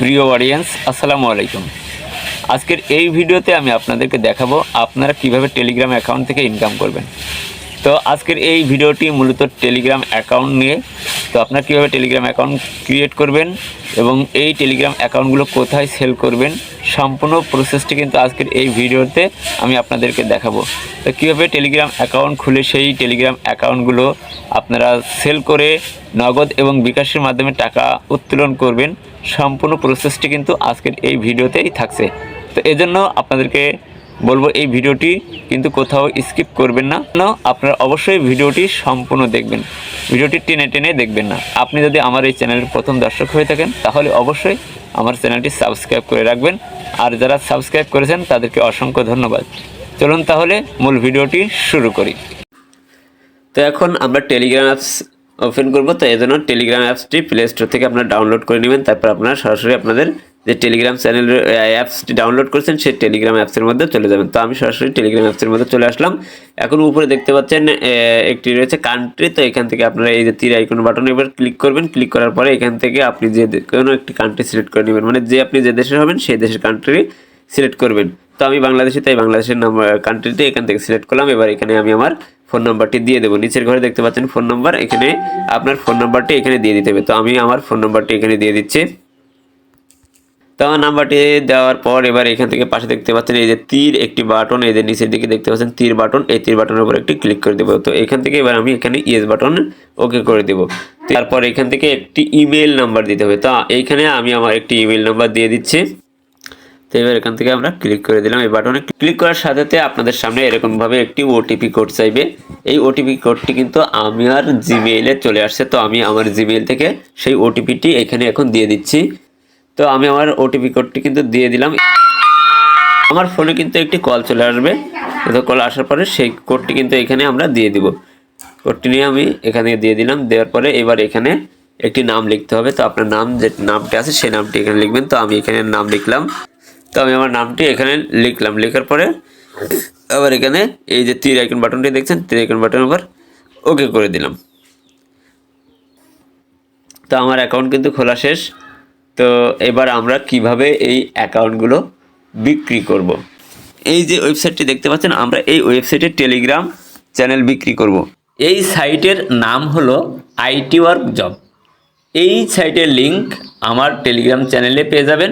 প্রিয় অডিয়েন্স, আসসালামু আলাইকুম। আজকের এই ভিডিওতে আমি আপনাদেরকে দেখাবো আপনারা কিভাবে টেলিগ্রাম অ্যাকাউন্ট থেকে ইনকাম করবেন। তো আজকের এই ভিডিওটি মূলত টেলিগ্রাম অ্যাকাউন্ট নিয়ে। তো আপনারা কীভাবে টেলিগ্রাম অ্যাকাউন্ট ক্রিয়েট করবেন এবং এই টেলিগ্রাম অ্যাকাউন্টগুলো কোথায় সেল করবেন, সম্পূর্ণ প্রসেসটি কিন্তু আজকের এই ভিডিওতে আমি আপনাদেরকে দেখাবো। তো কীভাবে টেলিগ্রাম অ্যাকাউন্ট খুলে সেই টেলিগ্রাম অ্যাকাউন্টগুলো আপনারা সেল করে নগদ এবং বিকাশের মাধ্যমে টাকা উত্তোলন করবেন, সম্পূর্ণ প্রসেসটি কিন্তু আজকের এই ভিডিওতেই থাকছে। তো এজন্য আপনাদেরকে বলবো এই ভিডিওটি কিন্তু কোথাও স্কিপ করবেন না, আপনারা অবশ্যই ভিডিওটি সম্পূর্ণ দেখবেন, ভিডিওটি টেনে টেনে দেখবেন না। আপনি যদি আমার এই চ্যানেলের প্রথম দর্শক হয়ে থাকেন তাহলে অবশ্যই আমার চ্যানেলটি সাবস্ক্রাইব করে রাখবেন, আর যারা সাবস্ক্রাইব করেছেন তাদেরকে অসংখ্য ধন্যবাদ। চলুন তাহলে মূল ভিডিওটি শুরু করি। তো এখন আমরা টেলিগ্রাম অ্যাপস ওপেন করব। তো এই জন্য টেলিগ্রাম অ্যাপসটি প্লে স্টোর থেকে আপনারা ডাউনলোড করে নেবেন। তারপর আপনারা সরাসরি আপনাদের যে টেলিগ্রাম চ্যানেলের অ্যাপসটি ডাউনলোড করেছেন সেই টেলিগ্রাম অ্যাপসের মধ্যে চলে যাবেন। তো আমি সরাসরি টেলিগ্রাম অ্যাপসের মধ্যে চলে আসলাম। এখন উপরে দেখতে পাচ্ছেন একটি রয়েছে কান্ট্রি। তো এখান থেকে আপনারা এই যে তীর আইকন বাটন এবার ক্লিক করবেন। ক্লিক করার পরে এখান থেকে আপনি যে কোনো একটি কান্ট্রি সিলেক্ট করে নেবেন, মানে যে আপনি যে দেশের হবেন সেই দেশের কান্ট্রি সিলেক্ট করবেন। তো আমি বাংলাদেশে, তাই বাংলাদেশের কান্ট্রিতে এখান থেকে সিলেক্ট করলাম। এবার এখানে আমি আমার ফোন নাম্বারটি দিয়ে দেবো। নিচের ঘরে দেখতে পাচ্ছেন ফোন নাম্বার, এখানে আপনার ফোন নাম্বারটি এখানে দিয়ে দিতে হবে। তো আমি আমার ফোন নাম্বারটি এখানে দিয়ে দিচ্ছি। তো আমার নাম্বারটি দেওয়ার পর এবার এখান থেকে পাশে দেখতে পাচ্ছেন এই যে তীর একটি বাটন, এই যে নিচের দিকে দেখতে পাচ্ছেন তীর বাটন, এই তীর বাটনের উপর একটি ক্লিক করে দেবো। তো এখান থেকে এবার আমি এখানে ইয়েস বাটন ওকে করে দেবো। তারপর এখান থেকে একটি ইমেল নাম্বার দিতে হবে। তো এইখানে আমি আমার একটি ইমেল নাম্বার দিয়ে দিচ্ছি। তো এবার এখান থেকে আমরা ক্লিক করে দিলাম। এই বাটনে ক্লিক করার সাথে আপনাদের সামনে এরকমভাবে একটি ওটিপি কোড চাইবে। এই ওটিপি কোডটি কিন্তু আমার জিমেইলে চলে আসছে। তো আমি আমার জিমেইল থেকে সেই ওটিপিটি এখানে এখন দিয়ে দিচ্ছি। তো আমি আমার ওটিপি কোডটি কিন্তু দিয়ে দিলাম। আমার ফোনে কিন্তু একটি কল চলে আসবে। তো কল আসার পরে সেই কোডটি কিন্তু এখানে আমরা দিয়ে দিব। কোডটি নিয়ে আমি এখানে দিয়ে দিলাম। দেওয়ার পরে এবার এখানে একটি নাম লিখতে হবে। তো আপনার নাম, যে নামটি আছে সেই নামটি এখানে লিখবেন। তো আমি এখানে নাম লিখলাম। তো আমি আমার নামটি এখানে লিখলাম। লেখার পরে আবার এখানে এই যে তীর আইকন বাটনটি দেখছেন, তীর আইকন বাটন আবার ওকে করে দিলাম। তো আমার অ্যাকাউন্ট কিন্তু খোলা শেষ। তো এবার আমরা কিভাবে এই অ্যাকাউন্টগুলো বিক্রি করব। এই যে ওয়েবসাইটটি দেখতে পাচ্ছেন, আমরা এই ওয়েবসাইটে টেলিগ্রাম চ্যানেল বিক্রি করব। এই সাইটের নাম হলো আইটি ওয়ার্ক জব। এই সাইটের লিঙ্ক আমার টেলিগ্রাম চ্যানেলে পেয়ে যাবেন।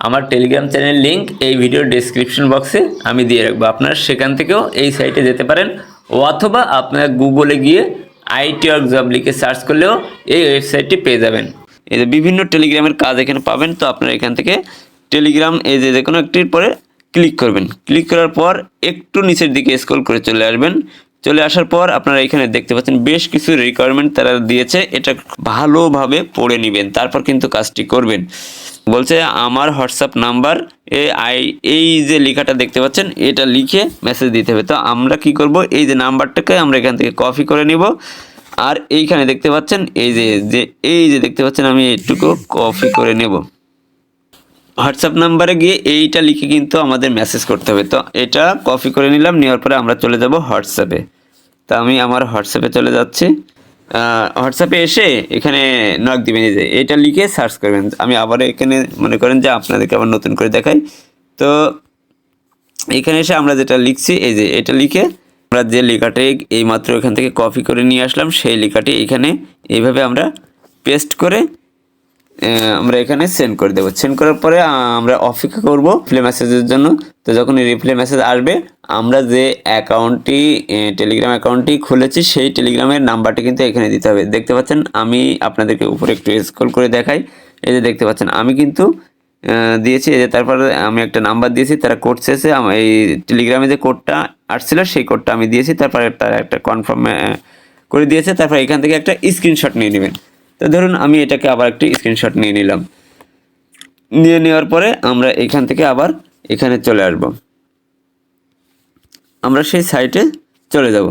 আমার টেলিগ্রাম চ্যানেল লিঙ্ক এই ভিডিওর ডেসক্রিপশন বক্সে আমি দিয়ে রাখবো। আপনারা সেখান থেকেও এই সাইটে যেতে পারেন, অথবা আপনারা গুগলে গিয়ে আইটি ওয়ার্ক জব লিখে সার্চ করলেও এই ওয়েবসাইটটি পেয়ে যাবেন। এই যে বিভিন্ন টেলিগ্রামের কাজ এখানে পাবেন। তো আপনারা এখান থেকে টেলিগ্রাম এই যে কোনো একটির পরে ক্লিক করবেন। ক্লিক করার পর একটু নিচের দিকে স্ক্রল করে চলে আসবেন। চলে আসার পর আপনারা এখানে দেখতে পাচ্ছেন বেশ কিছু রিকোয়ারমেন্ট তারা দিয়েছে, এটা ভালোভাবে পড়ে নেবেন, তারপর কিন্তু কাজটি করবেন। বলছে আমার হোয়াটসঅ্যাপ নাম্বার এই যে লেখাটা দেখতে পাচ্ছেন এটা লিখে মেসেজ দিতে হবে। তো আমরা কি করব, এই যে নাম্বারটাকে আমরা এখান থেকে কপি করে নিব। আর এইখানে দেখতে পাচ্ছেন এই যে দেখতে পাচ্ছেন আমি এইটুকু কপি করে নেব। হোয়াটসঅ্যাপ নাম্বারে গিয়ে এইটা লিখে কিন্তু আমাদের মেসেজ করতে হবে। তো এটা কপি করে নিলাম। নেওয়ার পরে আমরা চলে যাব হোয়াটসঅ্যাপে। তো আমি আমার হোয়াটসঅ্যাপে চলে যাচ্ছি। হোয়াটসঅ্যাপে এসে এখানে নক দিবেন, এই যে এটা লিখে সার্চ করবেন। আমি আবার এখানে মনে করেন যে আপনাদেরকে আবার নতুন করে দেখাই। তো এখানে এসে আমরা যেটা লিখছি এই যে এটা লিখে আমরা যে লেখাটি এইমাত্র এখান থেকে কপি করে নিয়ে আসলাম সেই লেখাটি এখানে এইভাবে আমরা পেস্ট করে আমরা এখানে সেন্ড করে দেবো। সেন্ড করার পরে আমরা অপেক্ষা করব রিপ্লাই মেসেজের জন্য। তো যখন রিপ্লাই মেসেজ আসবে, আমরা যে অ্যাকাউন্টটি টেলিগ্রাম অ্যাকাউন্টটি খুলেছি সেই টেলিগ্রামের নাম্বারটি কিন্তু এখানে দিতে হবে। দেখতে পাচ্ছেন আমি আপনাদেরকে উপরে একটু স্ক্রল করে দেখাই। এই যে দেখতে পাচ্ছেন আমি কিন্তু দিয়েছি। এই যে তারপরে আমি একটা নাম্বার দিয়েছি, তারা কোড চেয়েছে। এই টেলিগ্রামে যে কোডটা আসছিল সেই কোডটা আমি দিয়েছি। তারপরে তারা একটা কনফার্ম করে দিয়েছে। তারপর এখান থেকে একটা স্ক্রিনশট নিয়ে নেবেন। তো ধরুন আমি এটাকে আবার একটি স্ক্রিনশট নিয়ে নিলাম। নিয়ে নেওয়ার পরে আমরা এখান থেকে আবার এখানে চলে আসব। আমরা সেই সাইটে চলে যাব।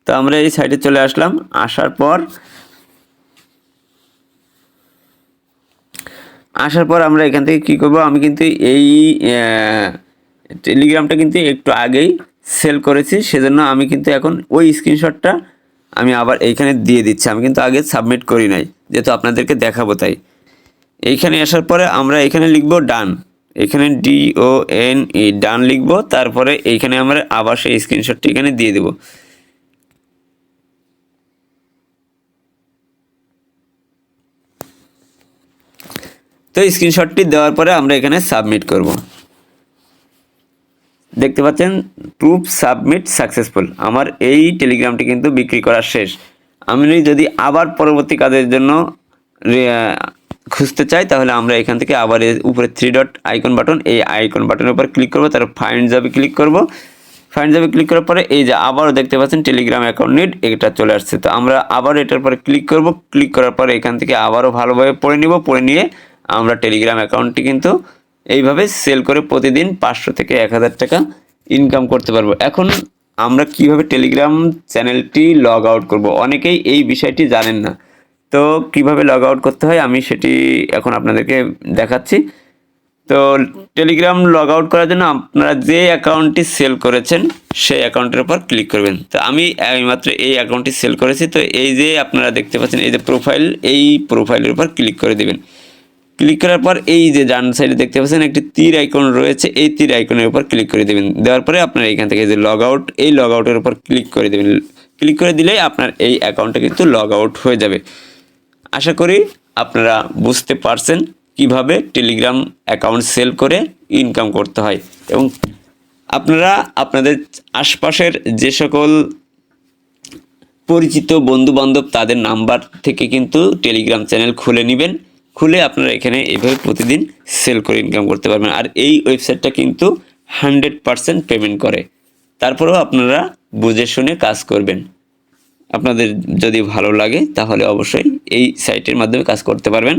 তো আমরা এই সাইটে চলে আসলাম। আসার পর আমরা এখান থেকে কি করব, আমি কিন্তু এই টেলিগ্রামটা কিন্তু একটু আগেই সেল করেছি, সেজন্য আমি কিন্তু এখন ওই স্ক্রিনশটটা আমি আবার এইখানে দিয়ে দিচ্ছি। আমি কিন্তু আগে সাবমিট করি নাই, যেহেতু আপনাদেরকে দেখাবো তাই। এইখানে আসার পরে আমরা এখানে লিখব ডান, এখানে DONE ডান লিখব। তারপরে এইখানে আমরা আবার সেই স্ক্রিনশটটি এখানে দিয়ে দেব। তো স্ক্রিনশটটি দেওয়ার পরে আমরা এখানে সাবমিট করব। দেখতে পাচ্ছেন প্রুফ সাবমিট সাকসেসফুল। আমার এই টেলিগ্রামটি কিন্তু বিক্রি করা শেষ। আমি যদি আবার পরবর্তী কাজের জন্য খুঁজতে চাই তাহলে আমরা এখান থেকে আবার উপরে 3 ডট আইকন বাটন, এই আইকন বাটনের উপর ক্লিক করব, তারপর ফাইন্ড জবে ক্লিক করব। ফাইন্ড জবে ক্লিক করার পরে এই যে আবারও দেখতে পাচ্ছেন টেলিগ্রাম অ্যাকাউন্ট নিড, এটা চলে আসছে। তো আমরা আবার এটার পরে ক্লিক করব। ক্লিক করার পরে এখান থেকে আবারও ভালোভাবে পড়ে নিব। পড়ে নিয়ে আমরা টেলিগ্রাম অ্যাকাউন্টটি কিন্তু এইভাবে সেল করে প্রতিদিন 500 থেকে 1000 টাকা ইনকাম করতে পারবো। এখন আমরা কিভাবে টেলিগ্রাম চ্যানেলটি লগ আউট করব, অনেকেই এই বিষয়টি জানেন না। তো কিভাবে লগ আউট করতে হয় আমি সেটি এখন আপনাদেরকে দেখাচ্ছি। তো টেলিগ্রাম লগ আউট করার জন্য আপনারা যে অ্যাকাউন্টটি সেল করেছেন সেই অ্যাকাউন্টের উপর ক্লিক করবেন। তো আমি এইমাত্র এই অ্যাকাউন্টটি সেল করেছি। তো এই যে আপনারা দেখতে পাচ্ছেন এই যে প্রোফাইল, এই প্রোফাইলের উপর ক্লিক করে দেবেন। ক্লিক করার পর এই যে ডান সাইডে দেখতে পাচ্ছেন একটি তীর আইকন রয়েছে, এই তীর আইকনের উপর ক্লিক করে দেবেন। দেওয়ার পরে আপনারা এখান থেকে যে লগ আউট, এই লগ আউটের উপর ক্লিক করে দেবেন। ক্লিক করে দিলেই আপনার এই অ্যাকাউন্টটা কিন্তু লগ আউট হয়ে যাবে। আশা করি আপনারা বুঝতে পারছেন কিভাবে টেলিগ্রাম অ্যাকাউন্ট সেল করে ইনকাম করতে হয়। এবং আপনারা আপনাদের আশপাশের যে সকল পরিচিত বন্ধুবান্ধব তাদের নাম্বার থেকে কিন্তু টেলিগ্রাম চ্যানেল খুলে নেবেন। খুলে আপনারা এখানে এইভাবে প্রতিদিন সেল করে ইনকাম করতে পারবেন। আর এই ওয়েবসাইটটা কিন্তু 100% পেমেন্ট করে। তারপরেও আপনারা বুঝে শুনে কাজ করবেন। আপনাদের যদি ভালো লাগে তাহলে অবশ্যই এই সাইটের মাধ্যমে কাজ করতে পারবেন।